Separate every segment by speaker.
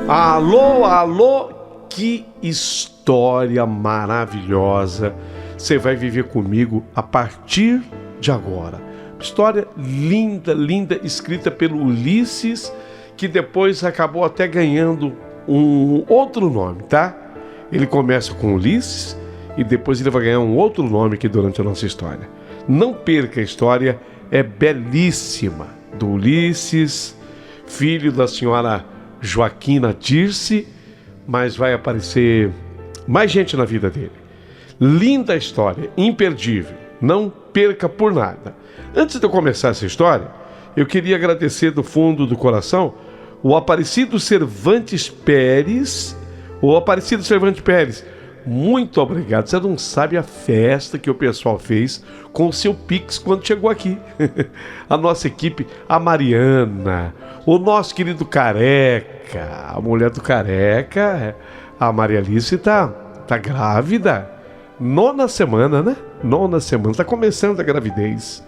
Speaker 1: Alô, alô, que história maravilhosa você vai viver comigo a partir de agora. História linda, linda, escrita pelo Ulisses, que depois acabou até ganhando um outro nome, tá? Ele começa com Ulisses e depois ele vai ganhar um outro nome aqui durante a nossa história. Não perca, a história é belíssima, do Ulisses, filho da senhora Joaquina Dirce, mas vai aparecer mais gente na vida dele. Linda história, imperdível, não perca por nada. Antes de eu começar essa história, eu queria agradecer do fundo do coração o Aparecido Cervantes Pérez. O Aparecido Cervantes Pérez, muito obrigado. Você não sabe a festa que o pessoal fez com o seu Pix quando chegou aqui. A nossa equipe, a Mariana, o nosso querido Careca, a mulher do Careca, a Maria Alice tá grávida. 9ª semana, né? 9ª semana, tá começando a gravidez.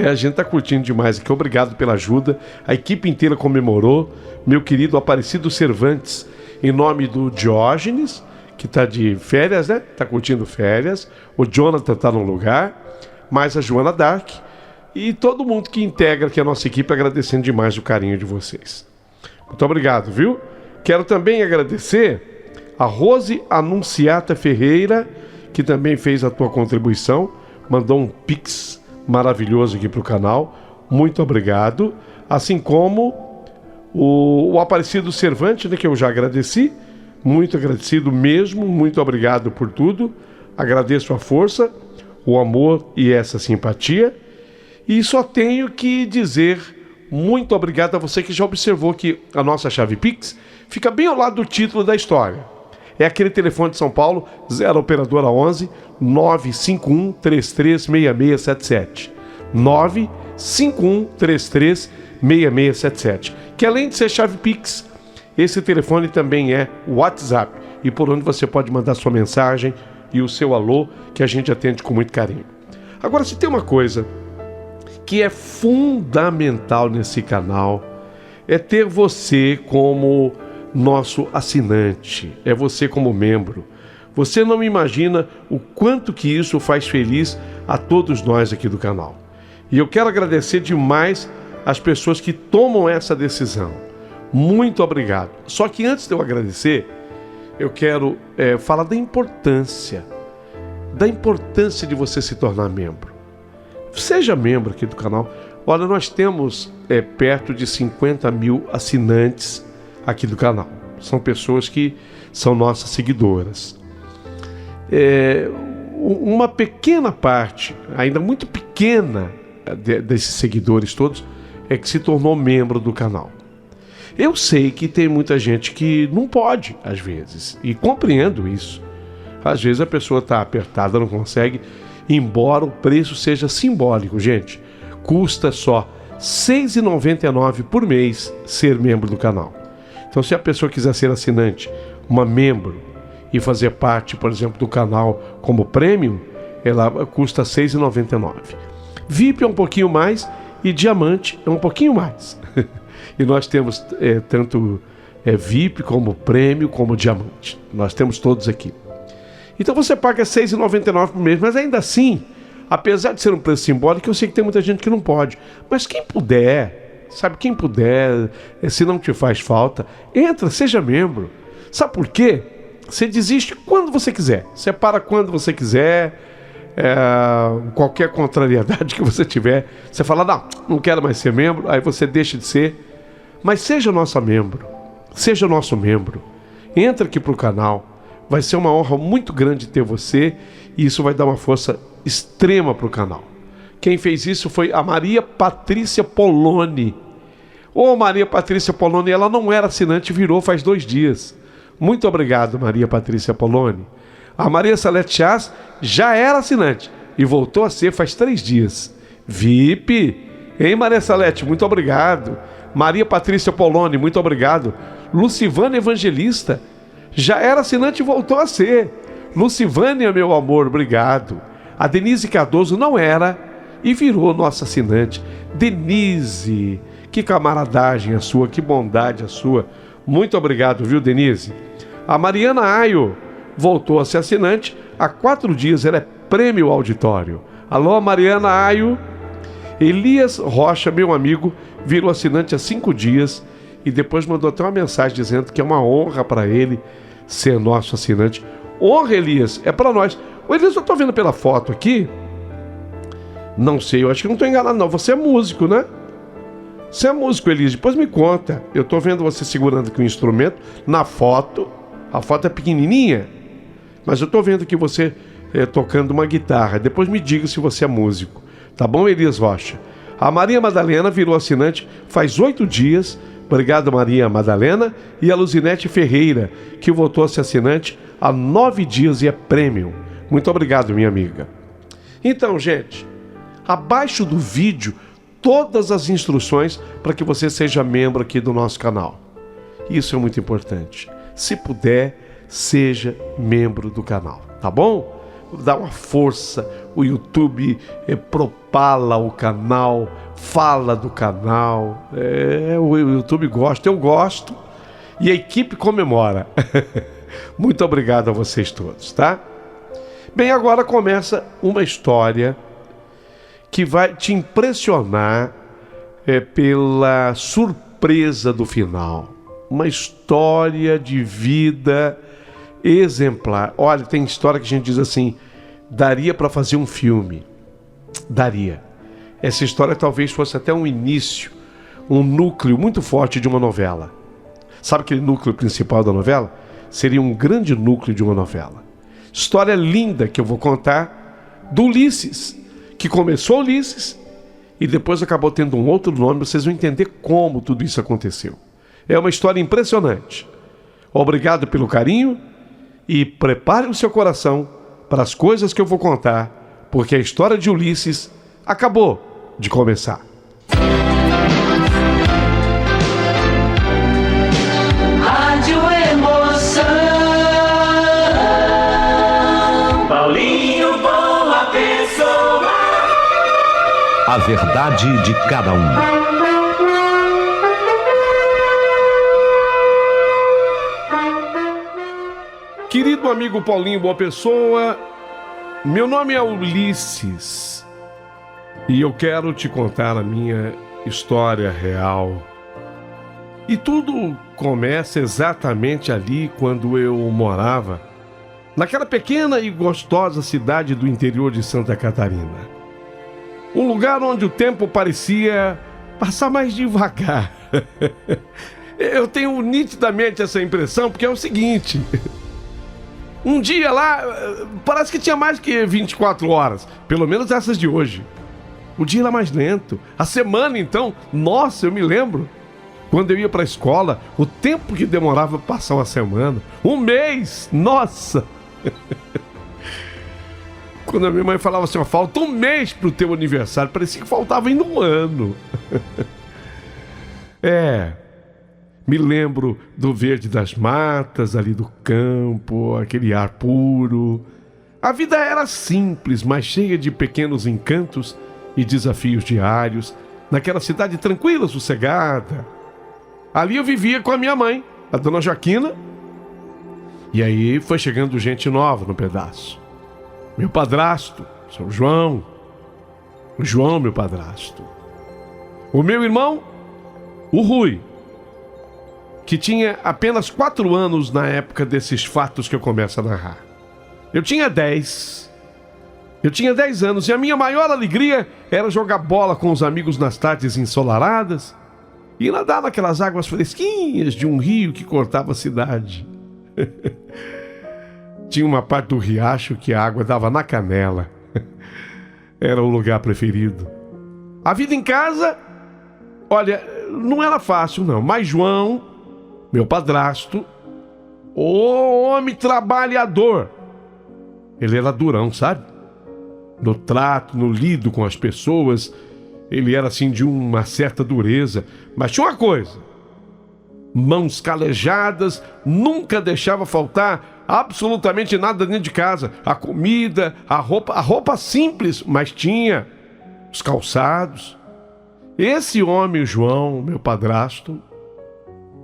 Speaker 1: A gente tá curtindo demais aqui, obrigado pela ajuda. A equipe inteira comemorou. Meu querido Aparecido Cervantes, em nome do Diógenes, que tá de férias, né? Tá curtindo férias. O Jonathan tá no lugar, mais a Joana Dark e todo mundo que integra aqui a nossa equipe, agradecendo demais o carinho de vocês. Muito obrigado, viu? Quero também agradecer a Rose Anunciata Ferreira, que também fez a tua contribuição, mandou um Pix maravilhoso aqui pro canal. Muito obrigado. Assim como o Aparecido Cervantes, né, que eu já agradeci. Muito agradecido mesmo, muito obrigado por tudo. Agradeço a força, o amor e essa simpatia. E só tenho que dizer muito obrigado a você que já observou que a nossa chave Pix fica bem ao lado do título da história. É aquele telefone de São Paulo, 0 operadora 11 951 336677. 951 336677. Que além de ser chave Pix, esse telefone também é WhatsApp, e por onde você pode mandar sua mensagem e o seu alô, que a gente atende com muito carinho. Agora, se tem uma coisa que é fundamental nesse canal, é ter você como nosso assinante, é você como membro. Você não imagina o quanto que isso faz feliz a todos nós aqui do canal. E eu quero agradecer demais as pessoas que tomam essa decisão. Muito obrigado. Só que antes de eu agradecer, eu quero falar da importância de você se tornar membro. Seja membro aqui do canal. Olha, nós temos perto de 50 mil assinantes aqui do canal. São pessoas que são nossas seguidoras. Uma pequena parte, ainda muito pequena, desses seguidores todos, é que se tornou membro do canal. Eu sei que tem muita gente que não pode, às vezes, e compreendo isso. Às vezes a pessoa está apertada, não consegue, embora o preço seja simbólico, gente. Custa só R$ 6,99 por mês ser membro do canal. Então, se a pessoa quiser ser assinante, uma membro, e fazer parte, por exemplo, do canal como premium, ela custa R$ 6,99. VIP é um pouquinho mais e diamante é um pouquinho mais. E nós temos tanto VIP como prêmio como diamante. Nós temos todos aqui. Então você paga R$ 6,99 por mês, mas ainda assim, apesar de ser um preço simbólico, eu sei que tem muita gente que não pode. Mas quem puder, sabe, quem puder, se não te faz falta, entra, seja membro. Sabe por quê? Você desiste quando você quiser. Você para quando você quiser. Qualquer contrariedade que você tiver, você fala, não quero mais ser membro, aí você deixa de ser. Mas seja nosso membro, seja nosso membro, entra aqui para o canal, vai ser uma honra muito grande ter você, e isso vai dar uma força extrema para o canal. Quem fez isso foi a Maria Patrícia Poloni. Maria Patrícia Poloni, ela não era assinante, virou faz 2 dias. Muito obrigado, Maria Patrícia Poloni. A Maria Salete Chás já era assinante e voltou a ser faz 3 dias. VIP, hein, Maria Salete? Muito obrigado. Maria Patrícia Poloni, muito obrigado. Lucivânia Evangelista, já era assinante e voltou a ser. Lucivânia, meu amor, obrigado. A Denise Cardoso não era e virou nossa assinante. Denise, que camaradagem a sua, que bondade a sua. Muito obrigado, viu, Denise? A Mariana Aio voltou a ser assinante. Há 4 dias ela é prêmio auditório. Alô, Mariana Aio. Elias Rocha, meu amigo, virou assinante há 5 dias e depois mandou até uma mensagem dizendo que é uma honra para ele ser nosso assinante. Honra, Elias, é para nós. Ô, Elias, eu estou vendo pela foto aqui. Não sei, eu acho que não estou enganado, não. Você é músico, né? Você é músico, Elias. Depois me conta. Eu estou vendo você segurando aqui um instrumento na foto. A foto é pequenininha, mas eu estou vendo que você tocando uma guitarra. Depois me diga se você é músico. Tá bom, Elias Rocha? A Maria Madalena virou assinante faz 8 dias. Obrigado, Maria Madalena. E a Luzinete Ferreira, que voltou a ser assinante há 9 dias e é prêmio. Muito obrigado, minha amiga. Então, gente, abaixo do vídeo, todas as instruções para que você seja membro aqui do nosso canal. Isso é muito importante. Se puder, seja membro do canal, tá bom? Dá uma força, o YouTube propala o canal, fala do canal, o YouTube gosta, eu gosto e a equipe comemora. Muito obrigado a vocês todos, tá? Bem, agora começa uma história que vai te impressionar pela surpresa do final. Uma história de vida exemplar. Olha, tem história que a gente diz assim, daria para fazer um filme. Daria. Essa história talvez fosse até um início, um núcleo muito forte de uma novela. Sabe aquele núcleo principal da novela? Seria um grande núcleo de uma novela. História linda que eu vou contar do Ulisses, que começou Ulisses e depois acabou tendo um outro nome. Vocês vão entender como tudo isso aconteceu. É uma história impressionante. Obrigado pelo carinho e prepare o seu coração para as coisas que eu vou contar, porque a história de Ulisses acabou de começar.
Speaker 2: Rádio Emoção, Paulinho Boa Pessoa.
Speaker 3: A verdade de cada um.
Speaker 1: Querido amigo Paulinho Boa Pessoa, meu nome é Ulisses e eu quero te contar a minha história real. E tudo começa exatamente ali quando eu morava naquela pequena e gostosa cidade do interior de Santa Catarina. Um lugar onde o tempo parecia passar mais devagar. Eu tenho nitidamente essa impressão porque é o seguinte... Um dia lá, parece que tinha mais que 24 horas. Pelo menos essas de hoje. O dia era mais lento. A semana, então, nossa, eu me lembro. Quando eu ia para a escola, o tempo que demorava para passar uma semana. Um mês, nossa. Quando a minha mãe falava assim, falta um mês para o teu aniversário. Parecia que faltava ainda um ano. Me lembro do verde das matas, ali do campo, aquele ar puro. A vida era simples, mas cheia de pequenos encantos e desafios diários, naquela cidade tranquila, sossegada. Ali eu vivia com a minha mãe, a dona Joaquina, e aí foi chegando gente nova no pedaço. Meu padrasto, seu João. O João, meu padrasto. O meu irmão, o Rui, que tinha apenas 4 anos na época desses fatos que eu começo a narrar. Eu tinha 10 anos e a minha maior alegria era jogar bola com os amigos nas tardes ensolaradas e nadar naquelas águas fresquinhas de um rio que cortava a cidade. Tinha uma parte do riacho que a água dava na canela. Era o lugar preferido. A vida em casa, olha, não era fácil não, mas João, meu padrasto, o homem trabalhador, ele era durão, sabe? No trato, no lido com as pessoas, ele era assim de uma certa dureza. Mas tinha uma coisa, mãos calejadas, nunca deixava faltar absolutamente nada dentro de casa. A comida, a roupa simples, mas tinha os calçados. Esse homem, João, meu padrasto,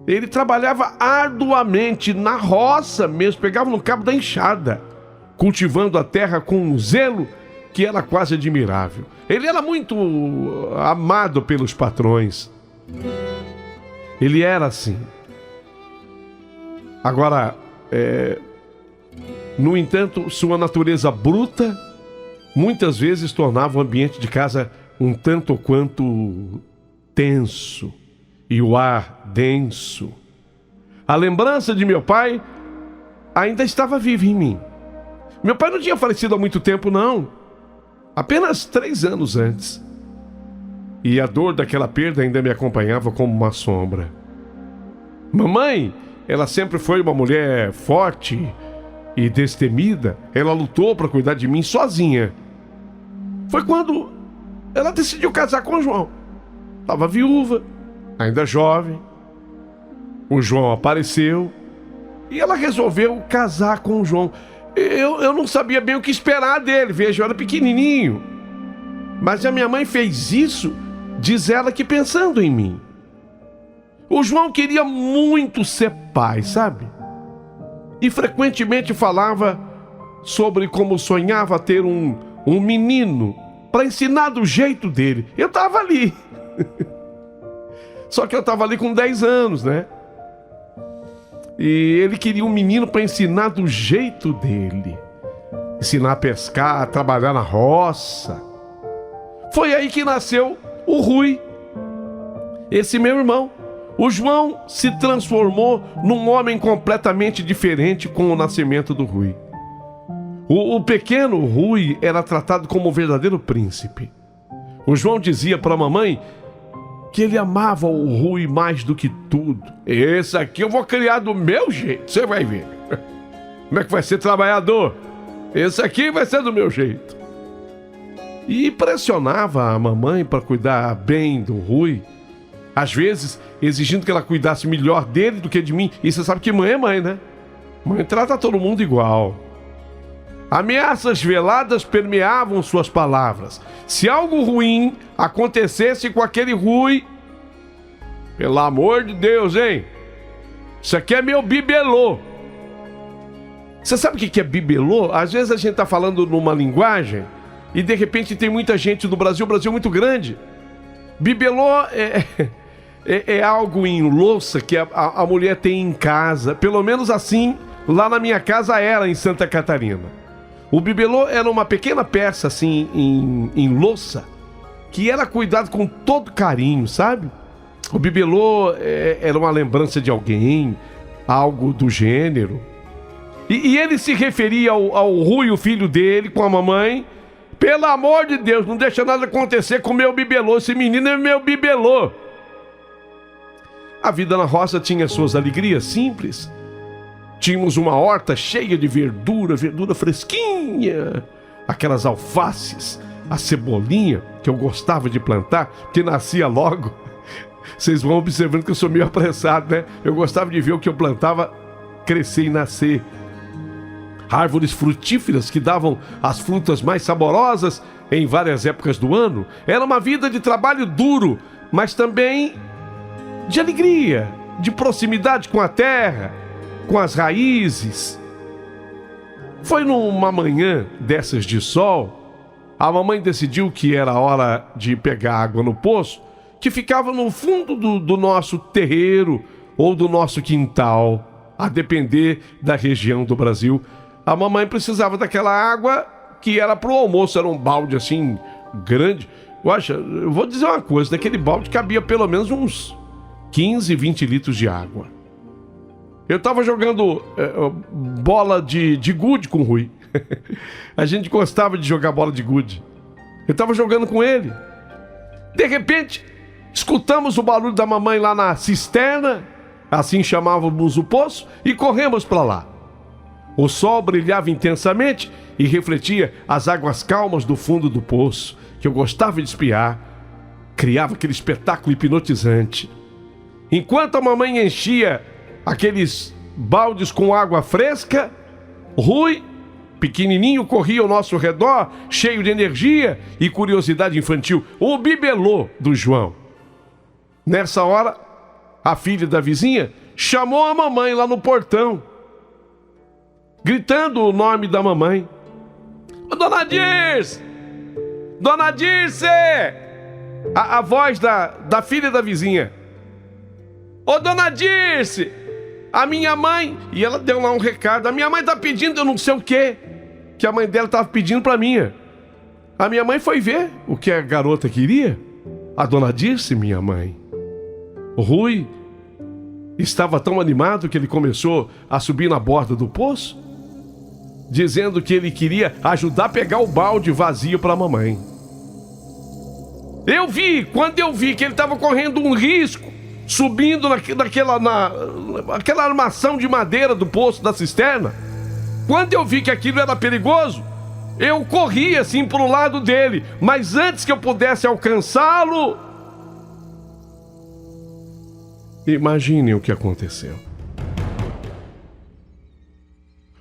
Speaker 1: Ele trabalhava arduamente na roça mesmo, pegava no cabo da enxada, cultivando a terra com um zelo que era quase admirável. Ele era muito amado pelos patrões. Ele era assim. Agora, no entanto, sua natureza bruta muitas vezes tornava o ambiente de casa um tanto quanto tenso e o ar denso. A lembrança de meu pai ainda estava viva em mim. Meu pai não tinha falecido há muito tempo, não. Apenas 3 anos antes. E a dor daquela perda ainda me acompanhava como uma sombra. Mamãe, ela sempre foi uma mulher forte e destemida. Ela lutou para cuidar de mim sozinha. Foi quando ela decidiu casar com o João. Estava viúva, ainda jovem. O João apareceu e ela resolveu casar com o João. Eu não sabia bem o que esperar dele, veja, eu era pequenininho. Mas a minha mãe fez isso, diz ela, que pensando em mim. O João queria muito ser pai, sabe? E frequentemente falava sobre como sonhava ter um menino para ensinar do jeito dele. Eu estava ali. Só que eu estava ali com 10 anos, né? E ele queria um menino para ensinar do jeito dele. Ensinar a pescar, a trabalhar na roça. Foi aí que nasceu o Rui, esse meu irmão. O João se transformou num homem completamente diferente com o nascimento do Rui. O pequeno Rui era tratado como um verdadeiro príncipe. O João dizia para a mamãe que ele amava o Rui mais do que tudo. Esse aqui eu vou criar do meu jeito, você vai ver. Como é que vai ser trabalhador? Esse aqui vai ser do meu jeito. E pressionava a mamãe para cuidar bem do Rui. Às vezes, exigindo que ela cuidasse melhor dele do que de mim. E você sabe que mãe é mãe, né? Mãe trata todo mundo igual. Ameaças veladas permeavam suas palavras. Se algo ruim acontecesse com aquele Rui, pelo amor de Deus, hein? Isso aqui é meu bibelô. Você sabe o que é bibelô? Às vezes a gente tá falando numa linguagem e de repente tem muita gente no Brasil, o Brasil é muito grande. Bibelô é algo em louça que a mulher tem em casa. Pelo menos assim, lá na minha casa era, em Santa Catarina. O bibelô era uma pequena peça assim em louça que era cuidado com todo carinho, sabe? O bibelô era uma lembrança de alguém, algo do gênero. E ele se referia ao Rui, o filho dele, com a mamãe. Pelo amor de Deus, não deixa nada acontecer com o meu bibelô. Esse menino é meu bibelô. A vida na roça tinha suas alegrias simples. Tínhamos uma horta cheia de verdura fresquinha. Aquelas alfaces, a cebolinha que eu gostava de plantar, que nascia logo. Vocês vão observando que eu sou meio apressado, né? Eu gostava de ver o que eu plantava crescer e nascer. Árvores frutíferas que davam as frutas mais saborosas em várias épocas do ano. Era uma vida de trabalho duro, mas também de alegria, de proximidade com a terra, com as raízes. Foi numa manhã dessas de sol, a mamãe decidiu que era hora de pegar água no poço, que ficava no fundo do nosso terreiro ou do nosso quintal, a depender da região do Brasil. A mamãe precisava daquela água que era pro almoço, era um balde assim, grande. Eu vou dizer uma coisa, naquele balde cabia pelo menos uns 15, 20 litros de água. Eu tava jogando bola de gude com o Rui. A gente gostava de jogar bola de gude. Eu tava jogando com ele. De repente, escutamos o barulho da mamãe lá na cisterna, assim chamávamos o poço, e corremos para lá. O sol brilhava intensamente e refletia as águas calmas do fundo do poço, que eu gostava de espiar. Criava aquele espetáculo hipnotizante. Enquanto a mamãe enchia aqueles baldes com água fresca, Rui, pequenininho, corria ao nosso redor, cheio de energia e curiosidade infantil. O bibelô do João. Nessa hora, a filha da vizinha, chamou a mamãe lá no portão, gritando o nome da mamãe. Ô, Dona Dirce! Dona Dirce! A voz da filha da vizinha. Ô, Dona Dirce! A minha mãe... E ela deu lá um recado. A minha mãe tá pedindo eu não sei o quê, que a mãe dela tava pedindo pra minha. A minha mãe foi ver o que a garota queria. A Dona Dirce, minha mãe. O Rui estava tão animado que ele começou a subir na borda do poço, dizendo que ele queria ajudar a pegar o balde vazio para a mamãe. Quando eu vi que ele estava correndo um risco, subindo naquela armação de madeira do poço da cisterna, quando eu vi que aquilo era perigoso, eu corri assim para o lado dele, mas antes que eu pudesse alcançá-lo, imaginem o que aconteceu.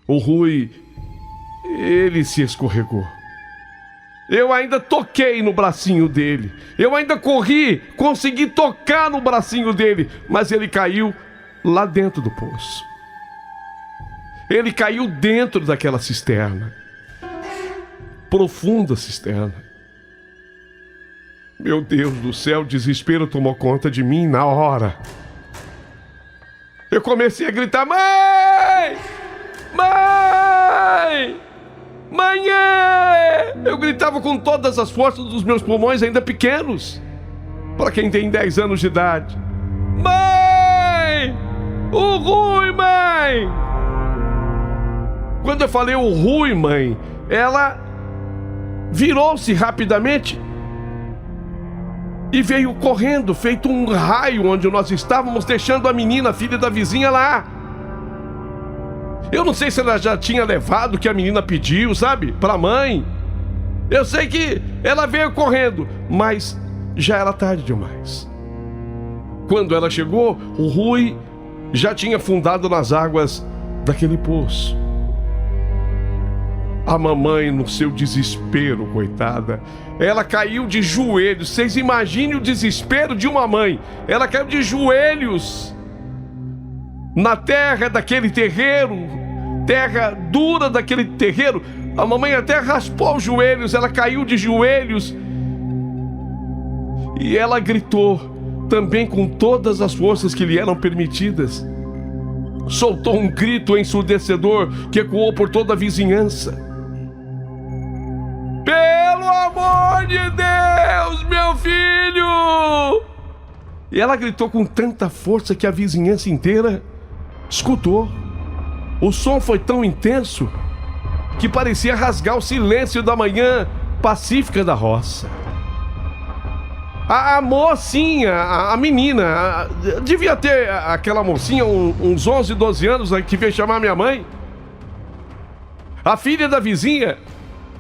Speaker 1: O Rui, ele se escorregou. Eu ainda toquei no bracinho dele. Eu ainda corri, consegui tocar no bracinho dele, mas ele caiu lá dentro do poço. Ele caiu dentro daquela cisterna. Profunda cisterna. Meu Deus do céu, o desespero tomou conta de mim na hora. Eu comecei a gritar: mãe! Mãe! Mãe! Eu gritava com todas as forças dos meus pulmões, ainda pequenos, para quem tem 10 anos de idade. Mãe! O Rui, mãe! Quando eu falei o Rui, mãe, ela virou-se rapidamente e veio correndo, feito um raio onde nós estávamos, deixando a menina, filha da vizinha, lá. Eu não sei se ela já tinha levado o que a menina pediu, sabe? Pra mãe. Eu sei que ela veio correndo, mas já era tarde demais. Quando ela chegou, o Rui já tinha afundado nas águas daquele poço. A mamãe, no seu desespero, coitada, ela caiu de joelhos. Vocês imaginem o desespero de uma mãe. Ela caiu de joelhos na terra daquele terreiro, terra dura daquele terreiro. A mamãe até raspou os joelhos, ela caiu de joelhos e ela gritou também com todas as forças que lhe eram permitidas. Soltou um grito ensurdecedor que ecoou por toda a vizinhança: pelo amor de Deus, meu filho! E ela gritou com tanta força que a vizinhança inteira escutou. O som foi tão intenso que parecia rasgar o silêncio da manhã pacífica da roça. A mocinha, a menina, devia ter aquela mocinha uns 11, 12 anos, que veio chamar minha mãe. A filha da vizinha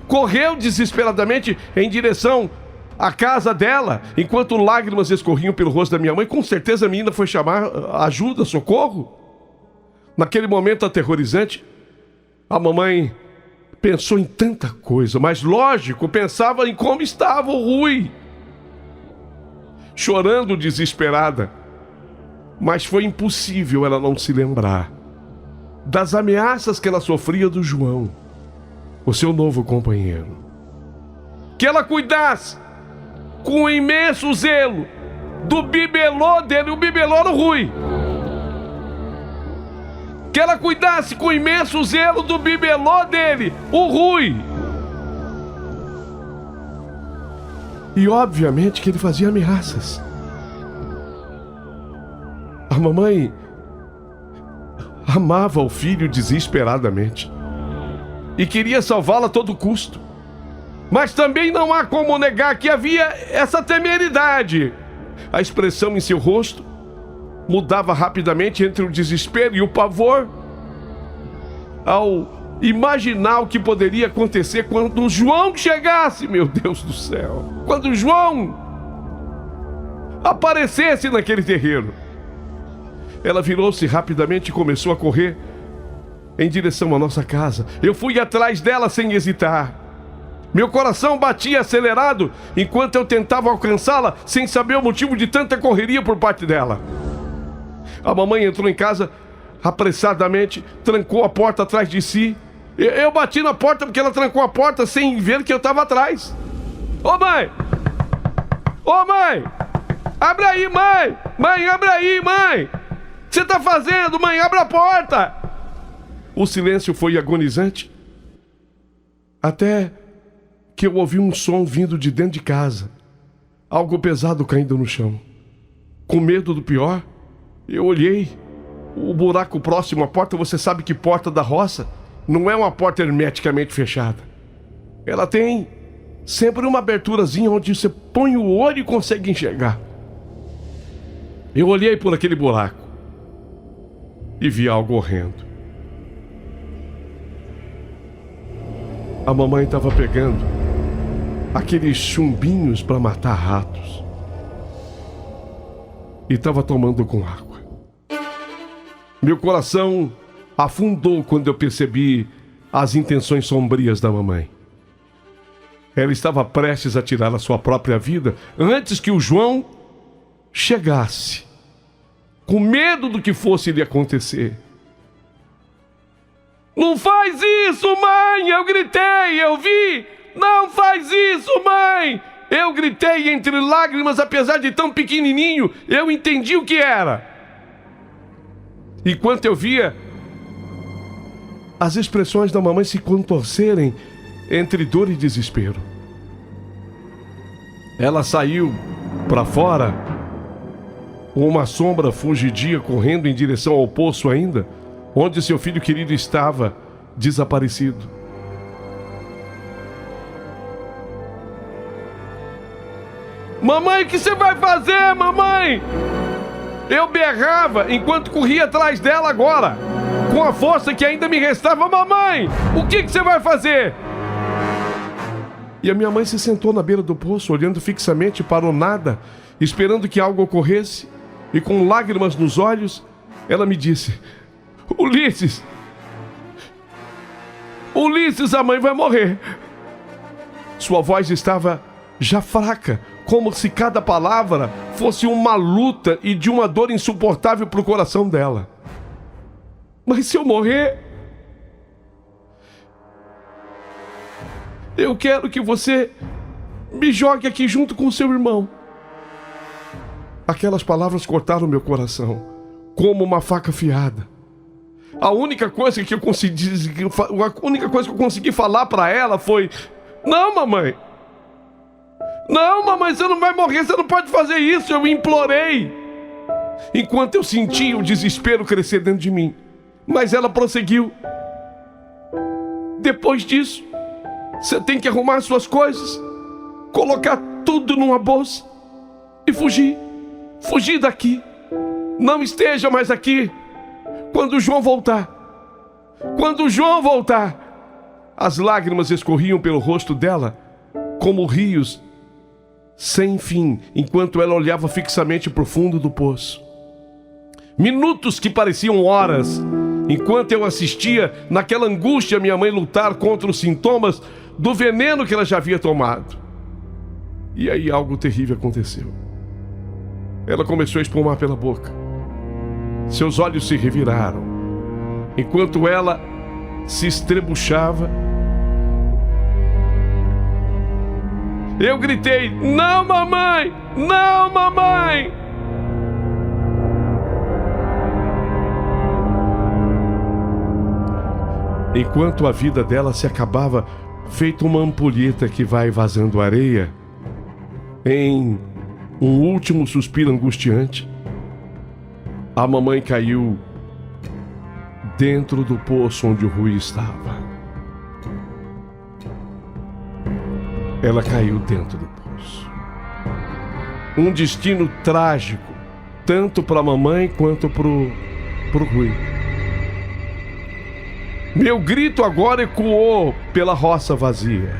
Speaker 1: correu desesperadamente em direção à casa dela, enquanto lágrimas escorriam pelo rosto da minha mãe. Com certeza a menina foi chamar ajuda, socorro. Naquele momento aterrorizante, a mamãe pensou em tanta coisa, mas lógico, pensava em como estava o Rui. Chorando desesperada, mas foi impossível ela não se lembrar das ameaças que ela sofria do João, o seu novo companheiro. Que ela cuidasse com imenso zelo do bibelô dele, o bibelô era o Rui. Que ela cuidasse com imenso zelo do bibelô dele, o Rui. E obviamente que ele fazia ameaças. A mamãe amava o filho desesperadamente e queria salvá-lo a todo custo. Mas também não há como negar que havia essa temeridade. A expressão em seu rosto mudava rapidamente entre o desespero e o pavor ao imaginar o que poderia acontecer quando o João chegasse. Meu Deus do céu! Quando o João aparecesse naquele terreiro. Ela virou-se rapidamente e começou a correr em direção à nossa casa. Eu fui atrás dela sem hesitar. Meu coração batia acelerado enquanto eu tentava alcançá-la, sem saber o motivo de tanta correria por parte dela. A mamãe entrou em casa apressadamente, trancou a porta atrás de si. Eu bati na porta porque ela trancou a porta sem ver que eu estava atrás. Ô mãe! Ô mãe! Abre aí, mãe! Mãe, abre aí, mãe! O que você está fazendo, mãe? Abre a porta! O silêncio foi agonizante, até que eu ouvi um som vindo de dentro de casa. Algo pesado caindo no chão. Com medo do pior, eu olhei. O buraco próximo à porta, você sabe que porta da roça não é uma porta hermeticamente fechada. Ela tem sempre uma aberturazinha onde você põe o olho e consegue enxergar. Eu olhei por aquele buraco e vi algo horrendo. A mamãe estava pegando aqueles chumbinhos para matar ratos e estava tomando com água. Meu coração afundou quando eu percebi as intenções sombrias da mamãe. Ela estava prestes a tirar a sua própria vida antes que o João chegasse, com medo do que fosse lhe acontecer. Não faz isso, mãe! Eu gritei, eu vi! Não faz isso, mãe! Eu gritei entre lágrimas, apesar de tão pequenininho, eu entendi o que era. Enquanto eu via as expressões da mamãe se contorcerem entre dor e desespero. Ela saiu para fora, uma sombra fugidia correndo em direção ao poço ainda, onde seu filho querido estava desaparecido. Mamãe, o que você vai fazer, mamãe? Eu berrava enquanto corria atrás dela agora, com a força que ainda me restava. Mamãe, o que você vai fazer? E a minha mãe se sentou na beira do poço, olhando fixamente para o nada, esperando que algo ocorresse, e com lágrimas nos olhos, ela me disse: Ulisses, a mãe vai morrer. Sua voz estava já fraca, como se cada palavra fosse uma luta e de uma dor insuportável para o coração dela. Mas se eu morrer, eu quero que você me jogue aqui junto com seu irmão. Aquelas palavras cortaram meu coração, como uma faca afiada. A única coisa que eu consegui falar para ela foi: não, mamãe. Não, mamãe, você não vai morrer, você não pode fazer isso. Eu implorei, enquanto eu sentia o desespero crescer dentro de mim. Mas ela prosseguiu: depois disso, você tem que arrumar suas coisas, colocar tudo numa bolsa e fugir. Fugir daqui. Não esteja mais aqui. Quando o João voltar. As lágrimas escorriam pelo rosto dela como rios sem fim, enquanto ela olhava fixamente para o fundo do poço. Minutos que pareciam horas, enquanto eu assistia naquela angústia minha mãe lutar contra os sintomas do veneno que ela já havia tomado. E aí algo terrível aconteceu. Ela começou a espumar pela boca. Seus olhos se reviraram, enquanto ela se estrebuchava. Eu gritei: não, mamãe! Não, mamãe! Enquanto a vida dela se acabava, feito uma ampulheta que vai vazando areia, em um último suspiro angustiante, a mamãe caiu dentro do poço onde o Rui estava. Ela caiu dentro do poço. Um destino trágico, tanto para a mamãe quanto pro Rui. Meu grito agora ecoou pela roça vazia: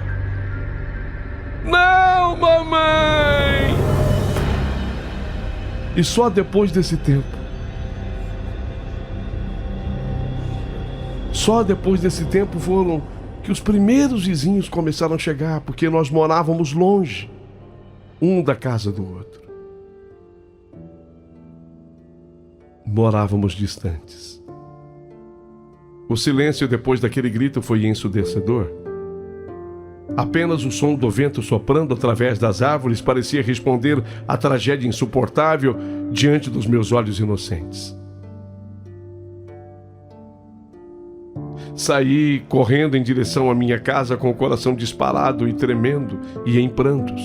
Speaker 1: não, mamãe! E só depois desse tempo, foram que os primeiros vizinhos começaram a chegar, porque nós morávamos longe, um da casa do outro. morávamos distantes. O silêncio depois daquele grito foi ensurdecedor. Apenas o som do vento soprando através das árvores parecia responder à tragédia insuportável diante dos meus olhos inocentes. Saí correndo em direção à minha casa com o coração disparado e tremendo e em prantos.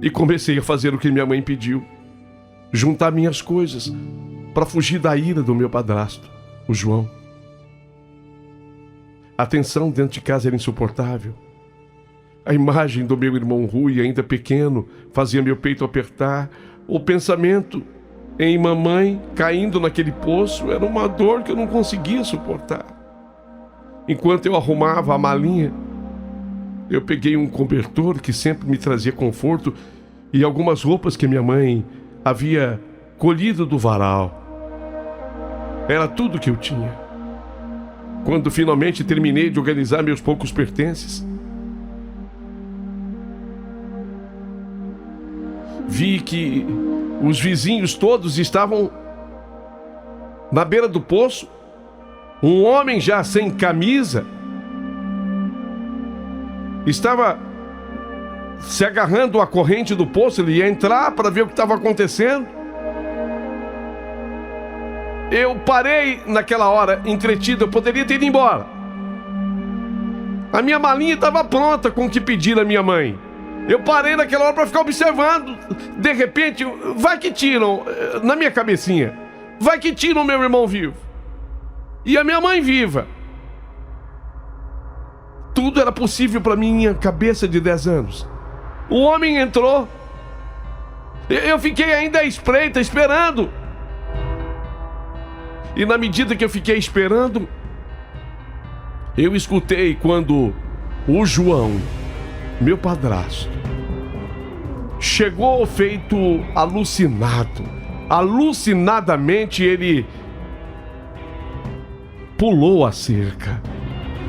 Speaker 1: E comecei a fazer o que minha mãe pediu: juntar minhas coisas para fugir da ira do meu padrasto, o João. A tensão dentro de casa era insuportável. A imagem do meu irmão Rui, ainda pequeno, fazia meu peito apertar. O pensamento em mamãe caindo naquele poço era uma dor que eu não conseguia suportar. Enquanto eu arrumava a malinha, eu peguei um cobertor que sempre me trazia conforto e algumas roupas que minha mãe havia colhido do varal. Era tudo que eu tinha. Quando finalmente terminei de organizar meus poucos pertences, vi que os vizinhos todos estavam na beira do poço. Um homem já sem camisa estava se agarrando à corrente do poço. Ele ia entrar para ver o que estava acontecendo. Eu parei naquela hora, entretido. Eu poderia ter ido embora. A minha malinha estava pronta com o que pedir a minha mãe. Eu parei naquela hora para ficar observando. De repente, vai que tiram, na minha cabecinha, vai que tiram meu irmão vivo e a minha mãe viva. Tudo era possível para minha cabeça de 10 anos. O homem entrou. Eu fiquei ainda à espreita, esperando. E na medida que eu fiquei esperando, eu escutei quando o João, meu padrasto, chegou feito alucinado. Alucinadamente ele pulou a cerca.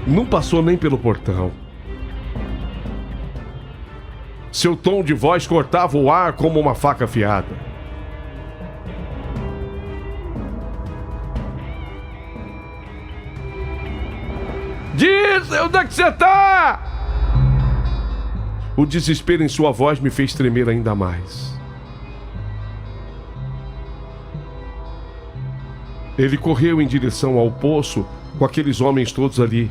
Speaker 1: Não passou nem pelo portão. Seu tom de voz cortava o ar como uma faca afiada. Diz, onde é que você tá? O desespero em sua voz me fez tremer ainda mais. Ele correu em direção ao poço com aqueles homens todos ali.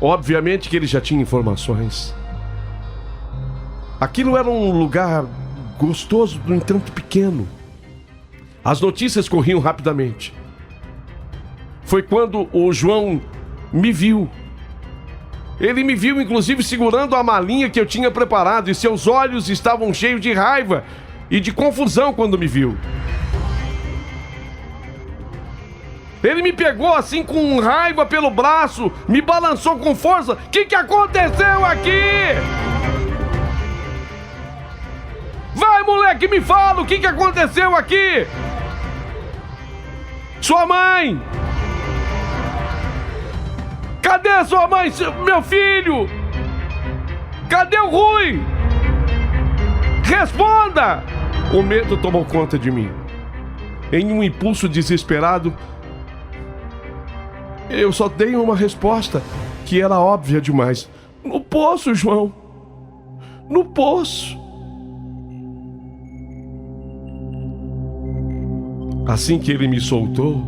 Speaker 1: Obviamente que ele já tinha informações. Aquilo era um lugar gostoso, no entanto pequeno. As notícias corriam rapidamente. Foi quando o João me viu. Ele me viu, inclusive, segurando a malinha que eu tinha preparado, e seus olhos estavam cheios de raiva e de confusão quando me viu. Ele me pegou assim com raiva pelo braço, me balançou com força. O que aconteceu aqui? Vai, moleque, me fala o que aconteceu aqui. Sua mãe! Cadê sua mãe, meu filho? Cadê o Rui? Responda! O medo tomou conta de mim. Em um impulso desesperado, eu só dei uma resposta que era óbvia demais. No poço, João. No poço. Assim que ele me soltou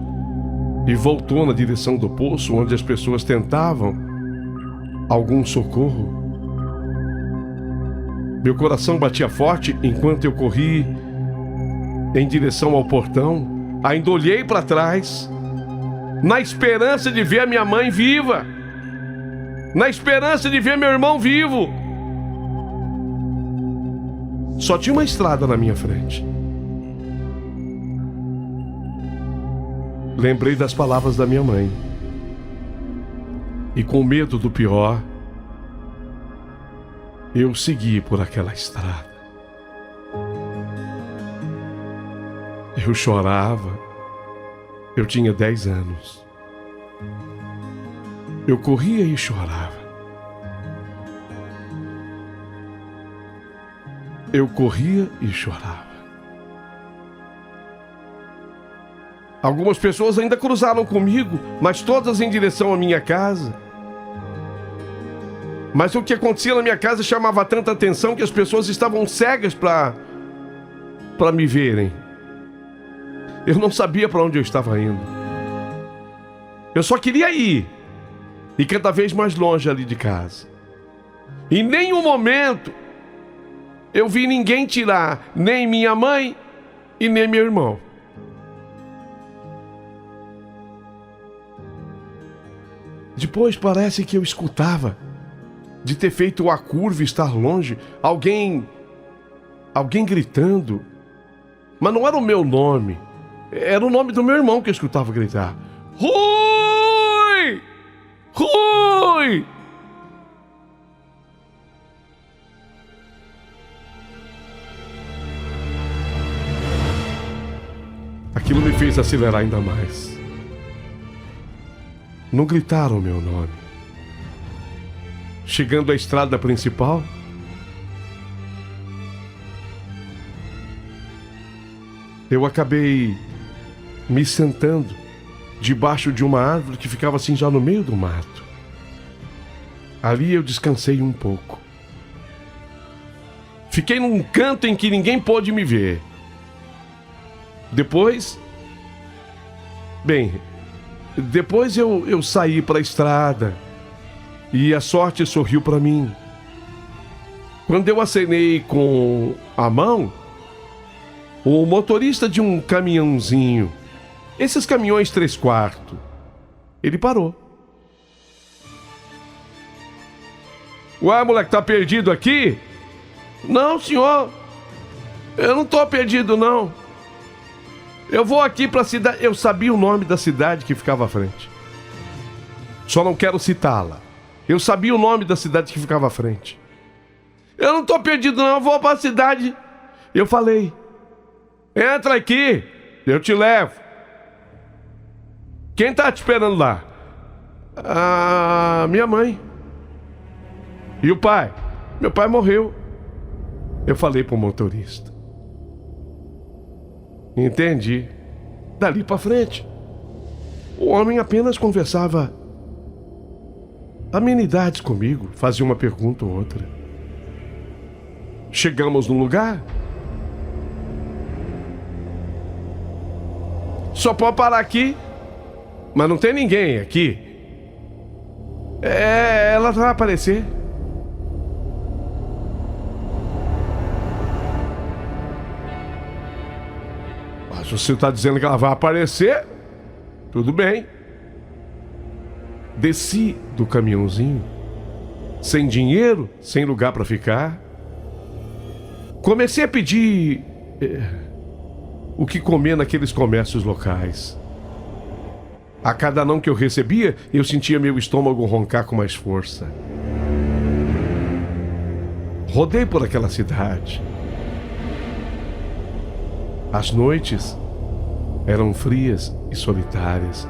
Speaker 1: e voltou na direção do poço, onde as pessoas tentavam algum socorro, meu coração batia forte enquanto eu corri em direção ao portão. Ainda olhei para trás, na esperança de ver a minha mãe viva, na esperança de ver meu irmão vivo. Só tinha uma estrada na minha frente. Lembrei das palavras da minha mãe. E com medo do pior, eu segui por aquela estrada. Eu chorava. Eu tinha 10 anos. Eu corria e chorava. Eu corria e chorava. Algumas pessoas ainda cruzaram comigo, mas todas em direção à minha casa. Mas o que acontecia na minha casa chamava tanta atenção que as pessoas estavam cegas para me verem. Eu não sabia para onde eu estava indo. Eu só queria ir. E cada vez mais longe ali de casa. Em nenhum momento eu vi ninguém tirar nem minha mãe e nem meu irmão. Depois parece que eu escutava, de ter feito a curva e estar longe, alguém gritando. Mas não era o meu nome. Era o nome do meu irmão que eu escutava gritar. Rui! Rui! Aquilo me fez acelerar ainda mais. Não gritaram meu nome. Chegando à estrada principal, eu acabei me sentando debaixo de uma árvore que ficava assim já no meio do mato. Ali eu descansei um pouco. Fiquei num canto em que ninguém pôde me ver. Depois eu saí para a estrada e a sorte sorriu para mim. Quando eu acenei com a mão, o motorista de um caminhãozinho, esses caminhões 3/4, ele parou. Ué, moleque, tá perdido aqui? Não, senhor. Eu não tô perdido, não. Eu vou aqui pra cidade. Eu sabia o nome da cidade que ficava à frente. Só não quero citá-la. Eu sabia o nome da cidade que ficava à frente. Eu não tô perdido, não. Eu vou pra cidade. Eu falei: entra aqui, eu te levo. Quem tá te esperando lá? Minha mãe. E o pai? Meu pai morreu. Eu falei pro motorista. Entendi. Dali pra frente, o homem apenas conversava amenidades comigo, fazia uma pergunta ou outra. Chegamos no lugar. Só pode parar aqui, mas não tem ninguém aqui. Ela vai aparecer. Se você está dizendo que ela vai aparecer, tudo bem. Desci do caminhãozinho, sem dinheiro, sem lugar para ficar. Comecei a pedir o que comer naqueles comércios locais. A cada não que eu recebia, eu sentia meu estômago roncar com mais força. Rodei por aquela cidade. As noites eram frias e solitárias.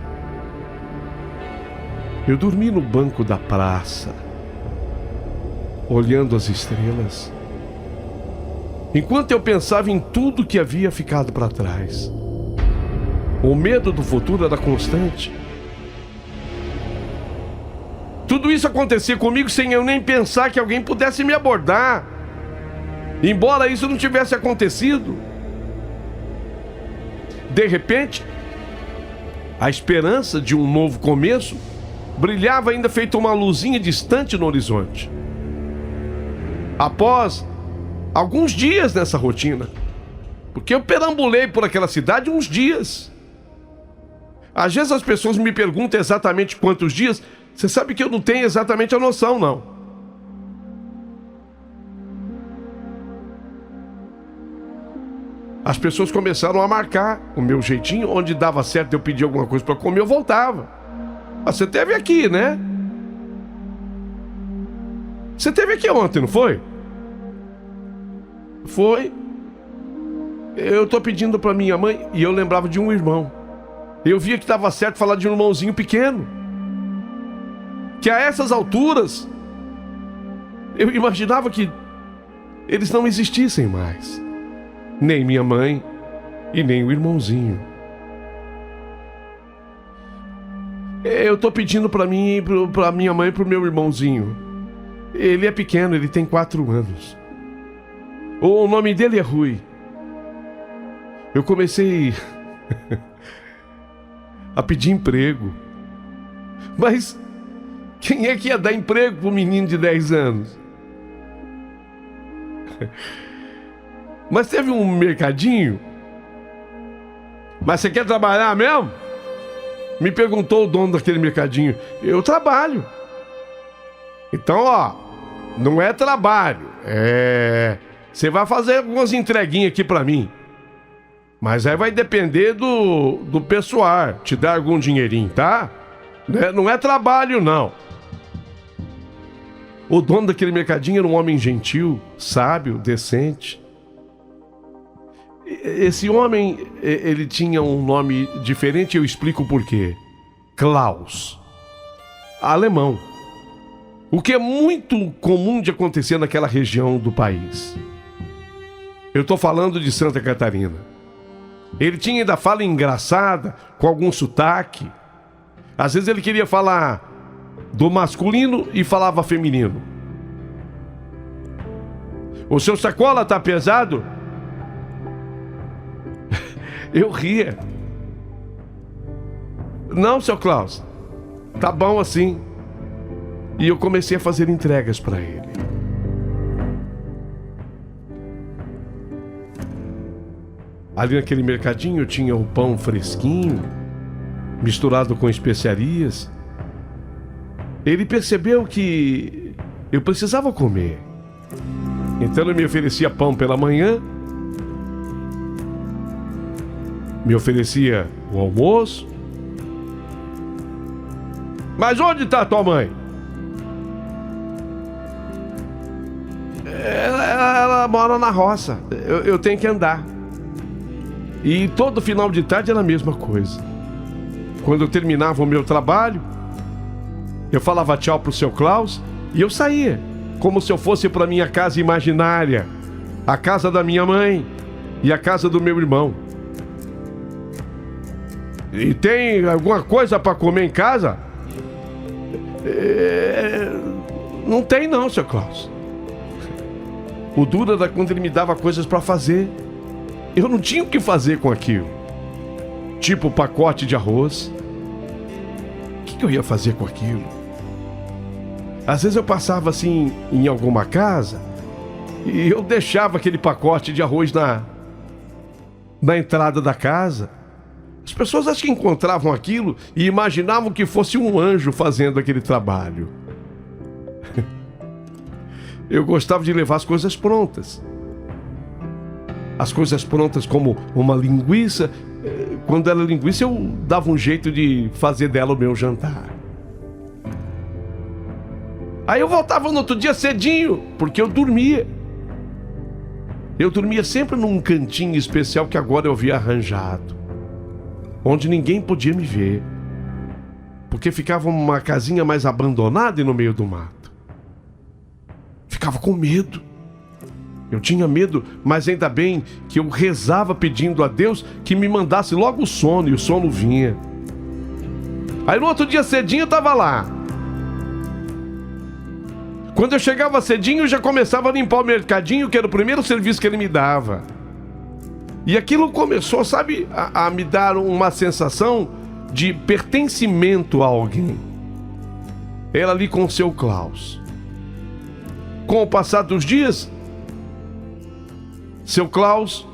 Speaker 1: Eu dormi no banco da praça, olhando as estrelas, enquanto eu pensava em tudo que havia ficado para trás. O medo do futuro era constante. Tudo isso acontecia comigo sem eu nem pensar que alguém pudesse me abordar, embora isso não tivesse acontecido. De repente, a esperança de um novo começo brilhava ainda feito uma luzinha distante no horizonte. Após alguns dias nessa rotina, porque eu perambulei por aquela cidade uns dias. Às vezes as pessoas me perguntam exatamente quantos dias. Você sabe que eu não tenho exatamente a noção, não. As pessoas começaram a marcar o meu jeitinho, onde dava certo eu pedir alguma coisa para comer, eu voltava. Você esteve aqui, né? Você esteve aqui ontem, não foi? Foi. Eu tô pedindo para minha mãe, e eu lembrava de um irmão. Eu via que dava certo falar de um irmãozinho pequeno, que a essas alturas eu imaginava que eles não existissem mais. Nem minha mãe e nem o irmãozinho. Eu tô pedindo pra mim, pra minha mãe e pro meu irmãozinho. Ele é pequeno, ele tem 4 anos. O nome dele é Rui. Eu comecei a pedir emprego. Mas quem é que ia dar emprego pro menino de 10 anos? Mas teve um mercadinho. Mas você quer trabalhar mesmo? Me perguntou o dono daquele mercadinho. Eu trabalho. Então, ó, não é trabalho. Você vai fazer algumas entreguinhas aqui pra mim. Mas aí vai depender do pessoal te dar algum dinheirinho, tá? Não é trabalho, não. O dono daquele mercadinho era um homem gentil, sábio, decente. Esse homem, ele tinha um nome diferente e eu explico por quê. Klaus. Alemão. O que é muito comum de acontecer naquela região do país. Eu tô falando de Santa Catarina. Ele tinha ainda fala engraçada, com algum sotaque. Às vezes ele queria falar do masculino e falava feminino. O seu sacola tá pesado? Eu ria. Não, seu Klaus, tá bom assim. E eu comecei a fazer entregas para ele. Ali naquele mercadinho tinha um pão fresquinho, misturado com especiarias. Ele percebeu que eu precisava comer. Então ele me oferecia pão pela manhã, me oferecia o almoço. Mas onde está tua mãe? Ela mora na roça. Eu tenho que andar. E todo final de tarde era a mesma coisa. Quando eu terminava o meu trabalho, eu falava tchau pro seu Klaus e eu saía, como se eu fosse para minha casa imaginária, a casa da minha mãe e a casa do meu irmão. E tem alguma coisa para comer em casa? Não tem não, seu Klaus. O duro era quando ele me dava coisas para fazer. Eu não tinha o que fazer com aquilo. Tipo pacote de arroz. O que eu ia fazer com aquilo? Às vezes eu passava assim em alguma casa e eu deixava aquele pacote de arroz na entrada da casa. As pessoas acho que encontravam aquilo e imaginavam que fosse um anjo fazendo aquele trabalho. Eu gostava de levar as coisas prontas. As coisas prontas como uma linguiça. Quando era linguiça eu dava um jeito de fazer dela o meu jantar. Aí eu voltava no outro dia cedinho, porque eu dormia. Eu dormia sempre num cantinho especial que agora eu havia arranjado, onde ninguém podia me ver, porque ficava uma casinha mais abandonada e no meio do mato. Ficava com medo. Eu tinha medo, mas ainda bem que eu rezava pedindo a Deus que me mandasse logo o sono, e o sono vinha. Aí no outro dia cedinho eu tava lá. Quando eu chegava cedinho eu já começava a limpar o mercadinho, que era o primeiro serviço que ele me dava. E aquilo começou, sabe, a me dar uma sensação de pertencimento a alguém. Ela ali com o seu Klaus. Com o passar dos dias, seu Klaus,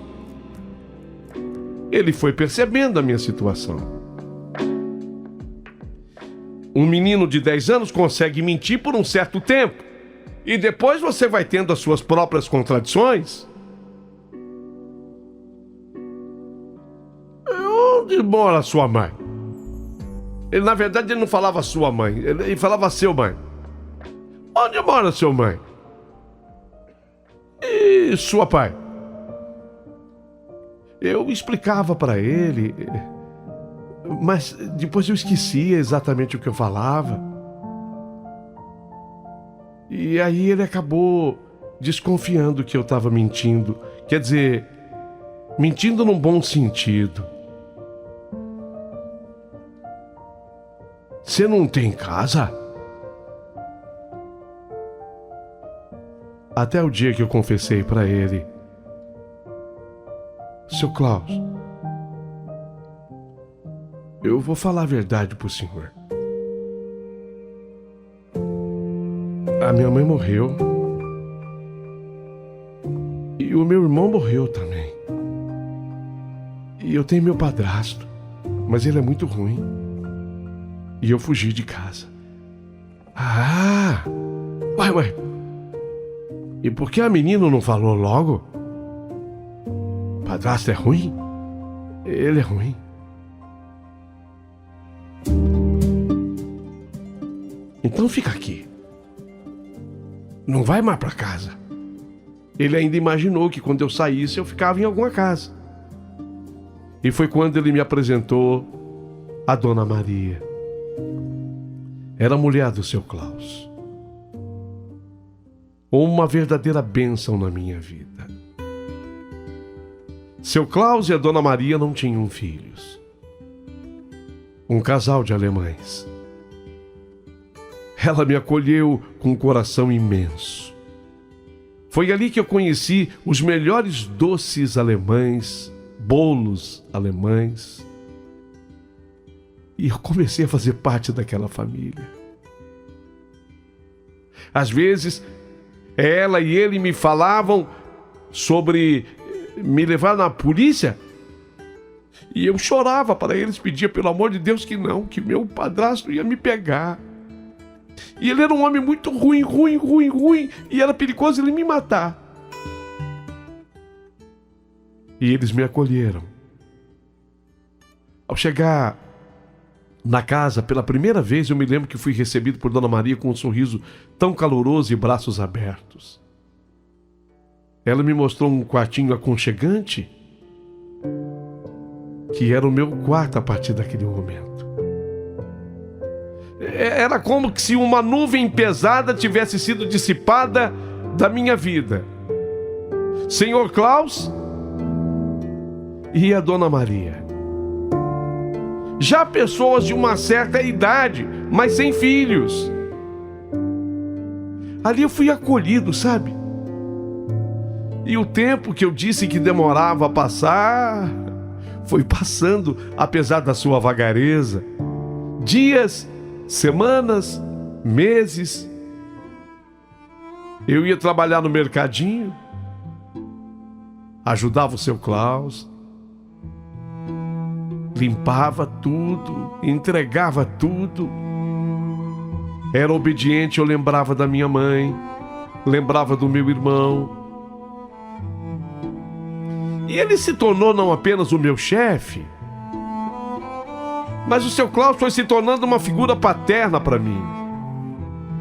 Speaker 1: ele foi percebendo a minha situação. Um menino de 10 anos consegue mentir por um certo tempo. E depois você vai tendo as suas próprias contradições. Onde mora a sua mãe? Ele, na verdade, ele não falava sua mãe. Ele falava seu mãe. Onde mora seu mãe? E sua pai? Eu explicava para ele, mas depois eu esquecia exatamente o que eu falava. E aí ele acabou desconfiando que eu estava mentindo. Quer dizer, mentindo num bom sentido. Você não tem casa? Até o dia que eu confessei para ele: Seu Klaus, eu vou falar a verdade pro senhor. A minha mãe morreu. E o meu irmão morreu também. E eu tenho meu padrasto, mas ele é muito ruim. E eu fugi de casa. Ah! Ué. E por que a menina não falou logo? O padrasto é ruim? Ele é ruim. Então fica aqui. Não vai mais pra casa. Ele ainda imaginou que quando eu saísse eu ficava em alguma casa. E foi quando ele me apresentou a Dona Maria. Era a mulher do seu Klaus. Uma verdadeira bênção na minha vida. Seu Klaus e a Dona Maria não tinham filhos. Um casal de alemães. Ela me acolheu com um coração imenso. Foi ali que eu conheci os melhores doces alemães, bolos alemães. E eu comecei a fazer parte daquela família. Às vezes, ela e ele me falavam sobre me levar na polícia. E eu chorava para eles, pedia pelo amor de Deus que não, que meu padrasto ia me pegar. E ele era um homem muito ruim, e era perigoso ele me matar. E eles me acolheram. Ao chegar na casa pela primeira vez, eu me lembro que fui recebido por Dona Maria com um sorriso tão caloroso e braços abertos. Ela me mostrou um quartinho aconchegante, que era o meu quarto a partir daquele momento. Era como se uma nuvem pesada tivesse sido dissipada da minha vida. Senhor Klaus e a Dona Maria. Já pessoas de uma certa idade, mas sem filhos. Ali eu fui acolhido, sabe? E o tempo que eu disse que demorava a passar, foi passando, apesar da sua vagareza. Dias, semanas, meses. Eu ia trabalhar no mercadinho, ajudava o seu Klaus, limpava tudo, entregava tudo. Era obediente, eu lembrava da minha mãe, lembrava do meu irmão. E ele se tornou não apenas o meu chefe, mas o seu Klaus foi se tornando uma figura paterna para mim.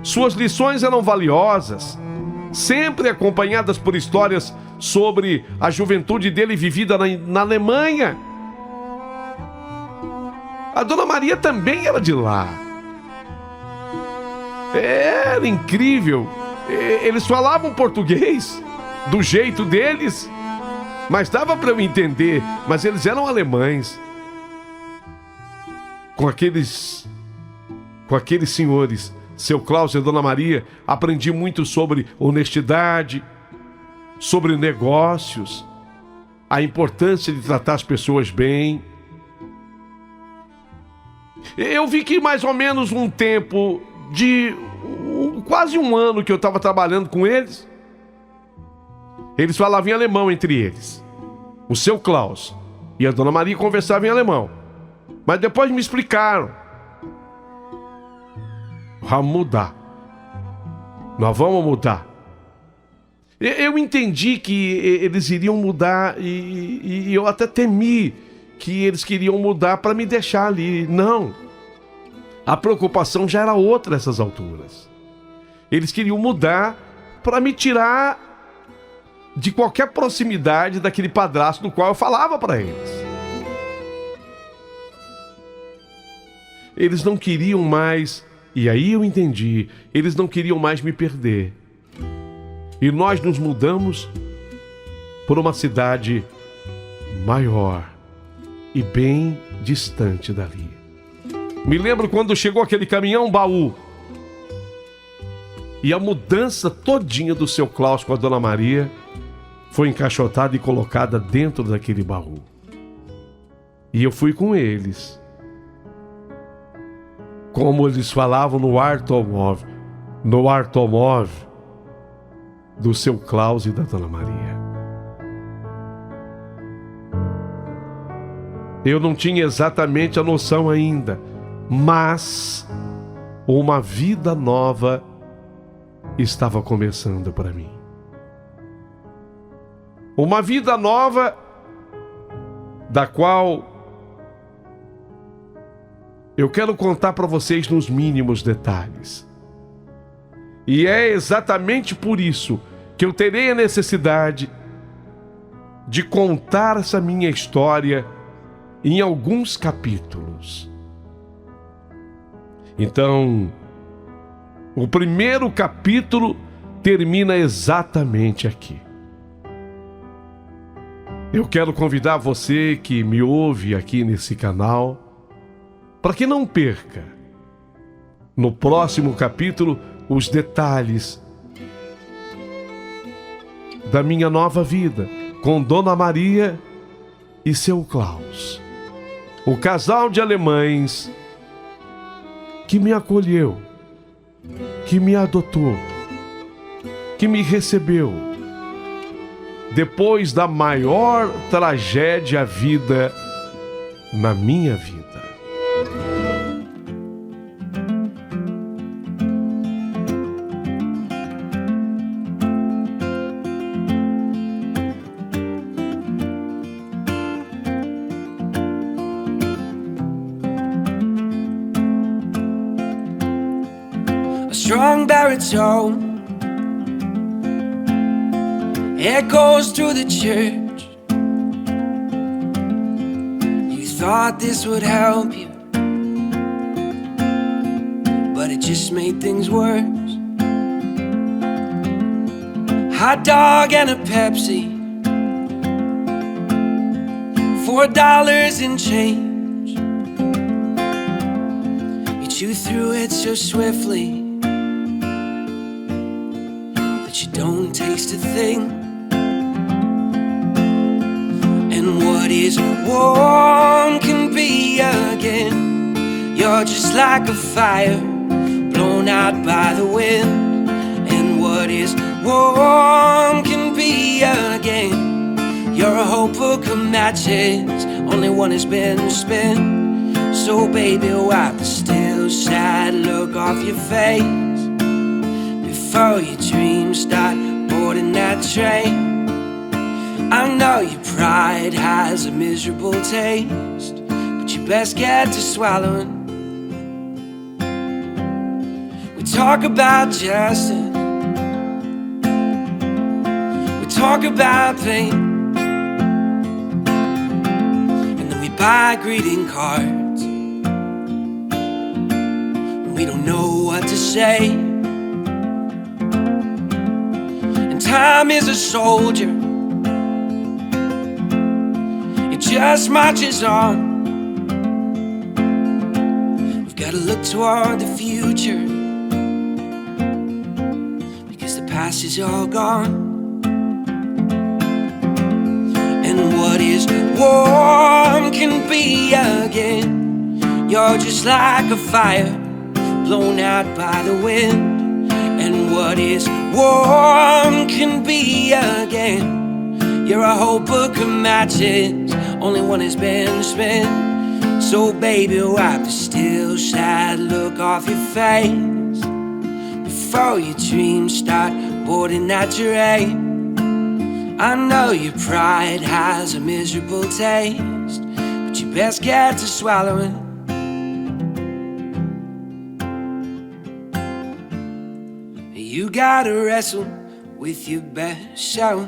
Speaker 1: Suas lições eram valiosas, sempre acompanhadas por histórias sobre a juventude dele vivida na Alemanha. A Dona Maria também era de lá. Era incrível. Eles falavam português do jeito deles, mas dava para eu entender. Mas eles eram alemães. Com aqueles senhores, seu Klaus e a Dona Maria, aprendi muito sobre honestidade, sobre negócios, a importância de tratar as pessoas bem. Eu vi que mais ou menos um tempo de quase um ano que eu estava trabalhando com eles, eles falavam em alemão entre eles. O seu Klaus e a Dona Maria conversavam em alemão. Mas depois me explicaram. Vamos mudar. Nós vamos mudar. Eu entendi que eles iriam mudar e eu até temi que eles queriam mudar para me deixar ali. Não. A preocupação já era outra nessas alturas. Eles queriam mudar para me tirar de qualquer proximidade daquele padrasto do qual eu falava para eles. Eles não queriam mais, e aí eu entendi, eles não queriam mais me perder. E nós nos mudamos por uma cidade maior e bem distante dali. Me lembro quando chegou aquele caminhão-baú e a mudança todinha do seu Klaus com a Dona Maria foi encaixotada e colocada dentro daquele baú. E eu fui com eles. Como eles falavam no automóvel do seu Klaus e da Dona Maria. Eu não tinha exatamente a noção ainda, mas uma vida nova estava começando para mim. Uma vida nova da qual eu quero contar para vocês nos mínimos detalhes. E é exatamente por isso que eu terei a necessidade de contar essa minha história em alguns capítulos. Então, o primeiro capítulo termina exatamente aqui. Eu quero convidar você que me ouve aqui nesse canal para que não perca, no próximo capítulo, os detalhes da minha nova vida com Dona Maria e seu Klaus. O casal de alemães que me acolheu, que me adotou, que me recebeu depois da maior tragédia vida na minha vida.
Speaker 4: Strong baritone echoes through the church. You thought this would help you, but it just made things worse. Hot dog and a Pepsi, $4 in change. You chew through it so swiftly you don't taste a thing. And what is warm can be again. You're just like a fire blown out by the wind. And what is warm can be again. You're a whole book of matches, only one has been spent. So baby, wipe the still sad look off your face before your dreams start boarding that train. I know your pride has a miserable taste, but you best get to swallowing. We talk about justice, we talk about pain, and then we buy greeting cards, and we don't know what to say. Time is a soldier, it just marches on. We've got to look toward the future, because the past is all gone. And what is warm can be again. You're just like a fire blown out by the wind. And what is warm can be again. You're a whole book of matches, only one has been spent. So baby, wipe the still sad look off your face before your dreams start boarding that train. I know your pride has a miserable taste, but you best get to swallowing. You gotta wrestle with your best self.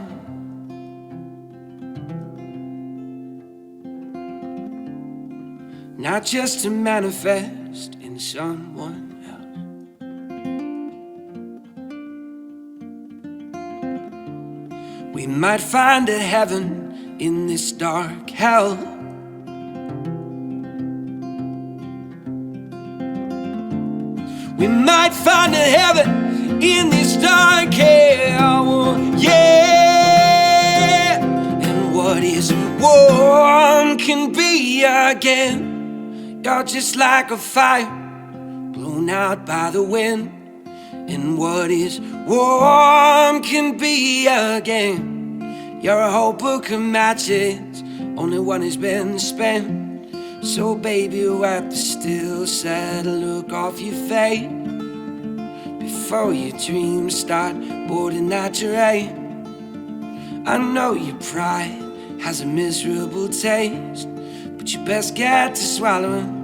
Speaker 4: Not just to manifest in someone else. We might find a heaven in this dark hell. We might find a heaven in this dark hell. Yeah. And what is warm can be again. You're just like a fire blown out by the wind. And what is warm can be again. You're a whole book of matches, only one has been spent. So baby, wipe the still sad look off your face before your dreams start boarding that train. I know your pride has a miserable taste, but you best get to swallowing